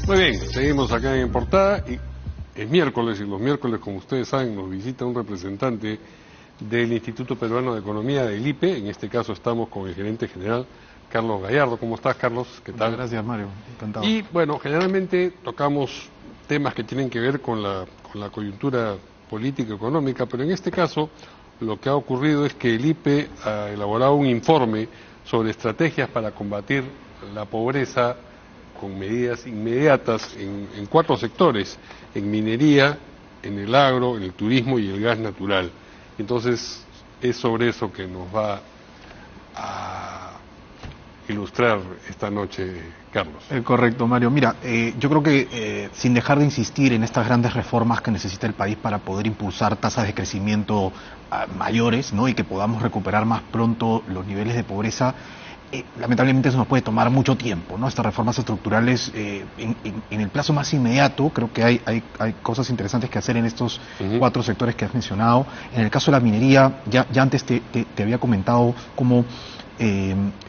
Muy bien, seguimos acá en Portada y es miércoles y los miércoles, como ustedes saben, nos visita un representante del Instituto Peruano de Economía, del IPE. En este caso estamos con el gerente general, Carlos Gallardo. ¿Cómo estás, Carlos? ¿Qué tal? Muchas gracias, Mario. Encantado. Y bueno, generalmente tocamos temas que tienen que ver con la coyuntura política y económica, pero en este caso lo que ha ocurrido es que el IPE ha elaborado un informe sobre estrategias para combatir la pobreza con medidas inmediatas en 4 sectores: en minería, en el agro, en el turismo y el gas natural. Entonces, es sobre eso que nos va a ilustrar esta noche Carlos. Correcto, Mario. Mira, yo creo que sin dejar de insistir en estas grandes reformas que necesita el país para poder impulsar tasas de crecimiento mayores, ¿no? Y que podamos recuperar más pronto los niveles de pobreza, lamentablemente eso nos puede tomar mucho tiempo, ¿no? Estas reformas estructurales en el plazo más inmediato, creo que hay cosas interesantes que hacer en estos 4 sectores que has mencionado. En el caso de la minería, ya antes te había comentado cómo,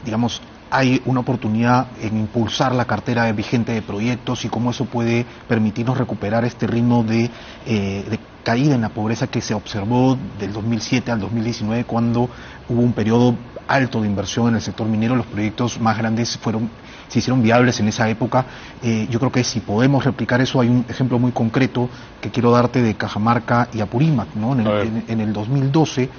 digamos, hay una oportunidad en impulsar la cartera vigente de proyectos y cómo eso puede permitirnos recuperar este ritmo de caída en la pobreza que se observó del 2007 al 2019, cuando hubo un periodo alto de inversión en el sector minero. Los proyectos más grandes se hicieron viables en esa época. Yo creo que si podemos replicar eso, hay un ejemplo muy concreto que quiero darte de Cajamarca y Apurímac, ¿no? En el 2012,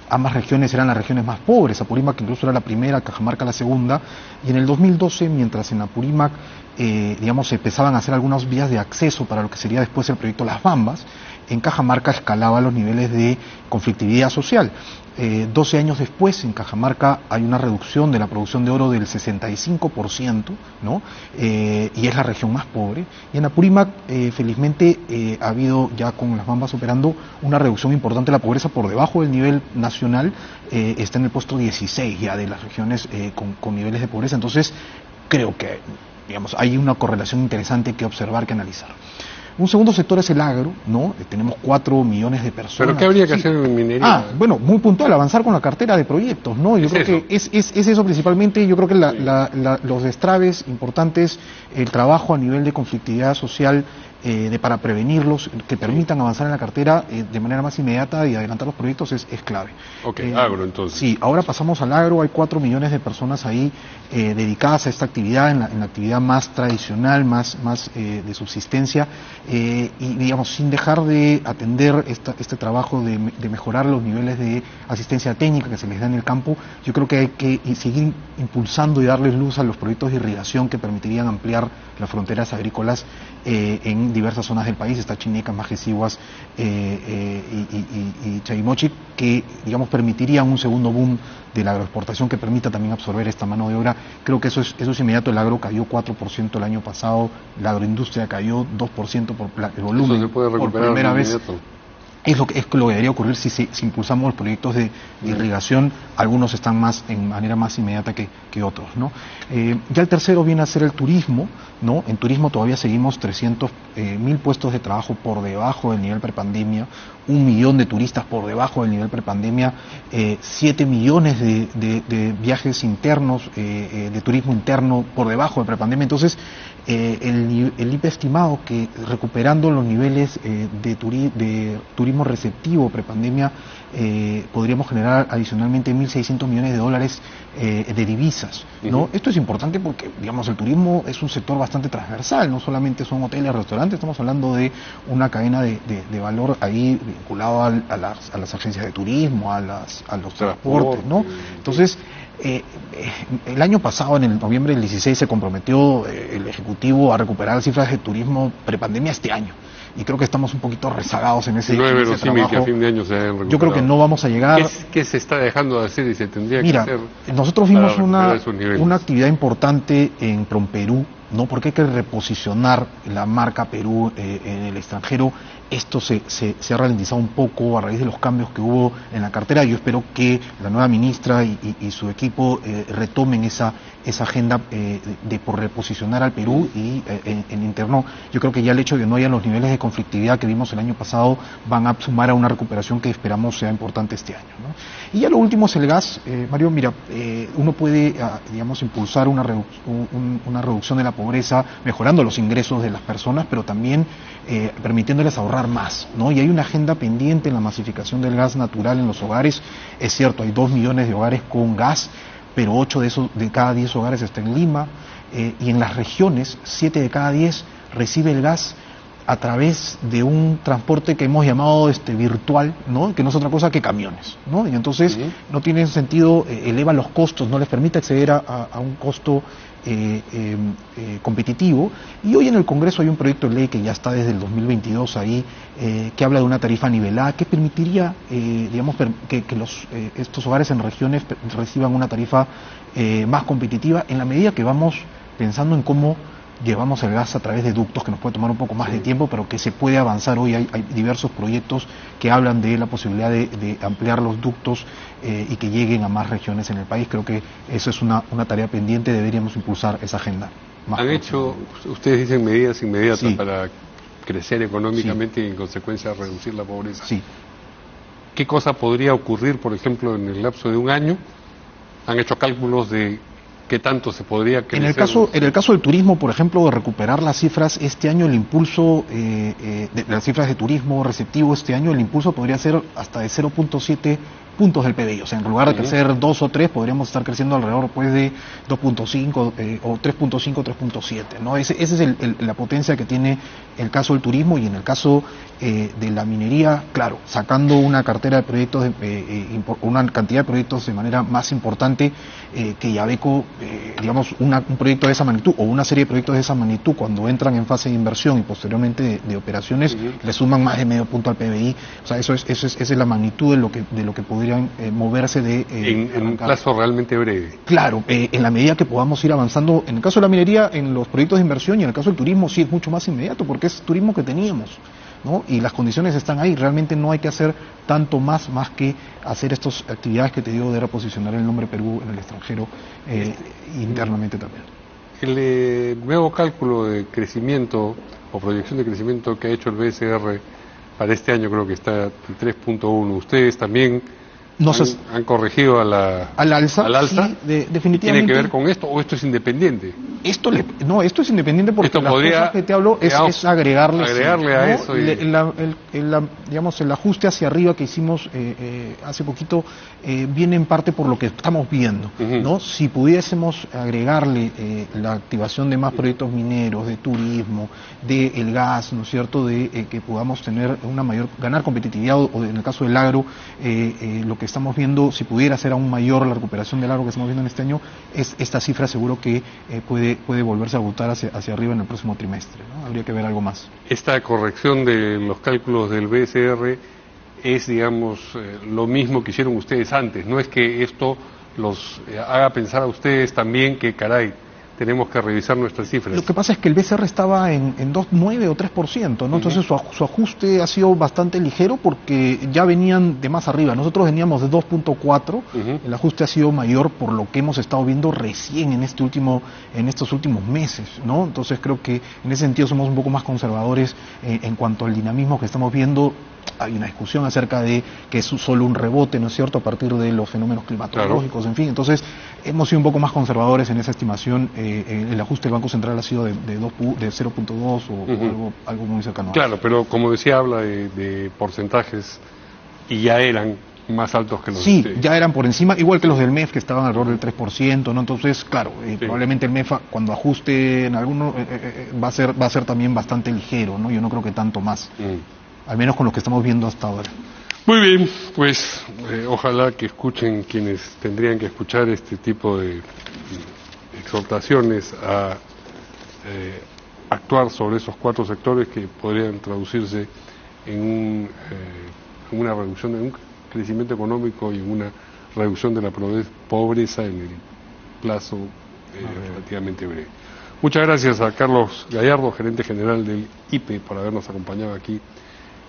ambas regiones eran las regiones más pobres. Apurímac incluso era la primera, Cajamarca la segunda, y en el 2012, mientras en Apurímac digamos, se empezaban a hacer algunas vías de acceso para lo que sería después el proyecto Las Bambas, en Cajamarca escalaba los niveles de conflictividad social. 12 años después, en Cajamarca hay una reducción de la producción de oro del 65%, ¿no? Y es la región más pobre. Y en Apurímac, felizmente, ha habido ya con Las Bambas operando una reducción importante de la pobreza por debajo del nivel nacional. Está en el puesto 16 ya de las regiones con niveles de pobreza. Entonces, creo que, digamos, hay una correlación interesante que observar, que analizar. Un segundo sector es el agro, ¿no? Tenemos 4 millones de personas. ¿Pero qué habría que hacer en minería? Bueno, muy puntual, avanzar con la cartera de proyectos, ¿no? Yo creo que es eso principalmente. Yo creo que los destraves importantes, el trabajo a nivel de conflictividad social, para prevenirlos, que permitan avanzar en la cartera de manera más inmediata y adelantar los proyectos es clave. Ok, agro entonces. Sí, ahora pasamos al agro. Hay 4 millones de personas ahí dedicadas a esta actividad, en la actividad más tradicional, más de subsistencia, y digamos, sin dejar de atender este trabajo de mejorar los niveles de asistencia técnica que se les da en el campo. Yo creo que hay que seguir impulsando y darles luz a los proyectos de irrigación que permitirían ampliar las fronteras agrícolas en diversas zonas del país. Está Chinecas, Majesihuas y Chavimochic, que, digamos, permitirían un segundo boom de la agroexportación que permita también absorber esta mano de obra. Creo que eso es inmediato. El agro cayó 4% el año pasado, la agroindustria cayó 2% por el volumen. Eso se puede recuperar por primera vez. Inmediato. Es lo que debería ocurrir si impulsamos los proyectos de irrigación. Algunos están en manera más inmediata que otros, ¿no? Ya el tercero viene a ser el turismo, ¿no? En turismo todavía seguimos 300.000 puestos de trabajo por debajo del nivel prepandemia, 1 millón de turistas por debajo del nivel prepandemia, 7 millones de viajes internos, de turismo interno por debajo de prepandemia. Entonces, el IPE ha estimado que recuperando los niveles de turismo receptivo prepandemia, podríamos generar adicionalmente 1.600 millones de dólares de divisas, ¿no? Esto es importante porque, digamos, el turismo es un sector bastante transversal, no solamente son hoteles, restaurantes, estamos hablando de una cadena de valor ahí vinculado a las agencias de turismo, a los transportes, ¿no? Entonces, el año pasado, en el noviembre del 16, se comprometió el Ejecutivo a recuperar las cifras de turismo prepandemia este año. Y creo que estamos un poquito rezagados en ese trabajo. Que a fin de año se hayan recuperado. Yo creo que no vamos a llegar. ¿Qué se está dejando de hacer y se tendría que hacer? Nosotros vimos una actividad importante en PromPerú, ¿no? Porque hay que reposicionar la marca Perú en el extranjero. Esto se ha ralentizado un poco a raíz de los cambios que hubo en la cartera. Yo espero que la nueva ministra y su equipo retomen esa agenda por reposicionar al Perú y en interno. Yo creo que ya el hecho de que no haya los niveles de conflictividad que vimos el año pasado van a sumar a una recuperación que esperamos sea importante este año, ¿no? Y ya lo último es el gas. Mario, mira, uno puede, digamos, impulsar una reducción de la pobreza pobreza, mejorando los ingresos de las personas, pero también permitiéndoles ahorrar más, ¿no? Y hay una agenda pendiente en la masificación del gas natural en los hogares. Es cierto, hay 2 millones de hogares con gas, pero 8 de cada 10 hogares está en Lima, y en las regiones 7 de cada 10 recibe el gas a través de un transporte que hemos llamado virtual, ¿no? Que no es otra cosa que camiones, ¿no? Y entonces no tiene sentido, eleva los costos, no les permite acceder a un costo competitivo. Y hoy en el Congreso hay un proyecto de ley que ya está desde el 2022 ahí, que habla de una tarifa nivelada que permitiría, digamos, que estos hogares en regiones reciban una tarifa más competitiva, en la medida que vamos pensando en cómo llevamos el gas a través de ductos, que nos puede tomar un poco más de tiempo, pero que se puede avanzar. Hoy hay diversos proyectos que hablan de la posibilidad de ampliar los ductos y que lleguen a más regiones en el país. Creo que eso es una tarea pendiente, deberíamos impulsar esa agenda. ¿Han hecho, ustedes dicen, medidas inmediatas para crecer económicamente y en consecuencia reducir la pobreza? Sí. ¿Qué cosa podría ocurrir, por ejemplo, en el lapso de un año? ¿Han hecho cálculos de qué tanto se podría crecer? En el caso del turismo, por ejemplo, de recuperar las cifras, este año el impulso de las cifras de turismo receptivo, este año el impulso podría ser hasta de 0.7 puntos del PBI. O sea, en lugar de crecer 2 o 3, podríamos estar creciendo alrededor pues de 2.5 o 3.5, 3.7, ¿no? Esa es la potencia que tiene el caso del turismo. Y en el caso de la minería, claro, sacando una cartera de proyectos, una cantidad de proyectos de manera más importante, que Yabeco, digamos, un proyecto de esa magnitud o una serie de proyectos de esa magnitud, cuando entran en fase de inversión y posteriormente de operaciones, le suman más de medio punto al PBI. O sea, esa es la magnitud de lo que podrían moverse en un plazo realmente breve. Claro, en la medida que podamos ir avanzando. En el caso de la minería, en los proyectos de inversión, y en el caso del turismo sí es mucho más inmediato, porque es turismo que teníamos, ¿no? Y las condiciones están ahí. Realmente no hay que hacer tanto más que hacer estas actividades que te digo de reposicionar el nombre Perú en el extranjero, internamente también. El nuevo cálculo de crecimiento o proyección de crecimiento que ha hecho el BCR para este año, creo que está en 3.1. Ustedes también han corregido al alza. Sí, definitivamente. ¿Tiene que ver con esto o esto es independiente? Esto es independiente, porque esto las cosas que te hablo es agregarle a eso. Digamos, el ajuste hacia arriba que hicimos hace poquito viene en parte por lo que estamos viendo, ¿no? Si pudiésemos agregarle la activación de más proyectos mineros, de turismo, del gas, ¿no es cierto?, de que podamos tener ganar competitividad, o en el caso del agro, lo que estamos viendo, si pudiera ser aún mayor la recuperación del agro que estamos viendo en este año, esta cifra seguro que puede volverse a botar hacia arriba en el próximo trimestre, ¿no? Habría que ver algo más. Esta corrección de los cálculos del BCR es, digamos, lo mismo que hicieron ustedes antes. No es que esto los haga pensar a ustedes también que, caray, tenemos que revisar nuestras cifras. Lo que pasa es que el BCR estaba en 2,9 o 3%, ¿no? Entonces su ajuste ha sido bastante ligero porque ya venían de más arriba. Nosotros veníamos de 2.4, el ajuste ha sido mayor por lo que hemos estado viendo recién en estos últimos meses, ¿no? Entonces creo que en ese sentido somos un poco más conservadores en cuanto al dinamismo que estamos viendo. Hay una discusión acerca de que es solo un rebote, ¿no es cierto?, a partir de los fenómenos climatológicos, en fin. Entonces, hemos sido un poco más conservadores en esa estimación. El ajuste del Banco Central ha sido de 0.2 o algo muy cercano. Claro, pero como decía, habla de porcentajes y ya eran más altos que los de ustedes. Ya eran por encima, igual que los del MEF, que estaban alrededor del 3%, ¿no? Entonces, claro, probablemente el MEF, cuando ajuste en alguno, va a ser también bastante ligero, ¿no? Yo no creo que tanto más. Al menos con lo que estamos viendo hasta ahora. Muy bien, pues ojalá que escuchen quienes tendrían que escuchar este tipo de exhortaciones a actuar sobre esos 4 sectores que podrían traducirse en una reducción, en un crecimiento económico y en una reducción de la pobreza en el plazo relativamente breve. Muchas gracias a Carlos Gallardo, gerente general del IPE, por habernos acompañado aquí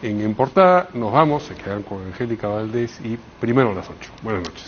en Portada. Nos vamos, se quedan con Angélica Valdés y primero a las 8. Buenas noches.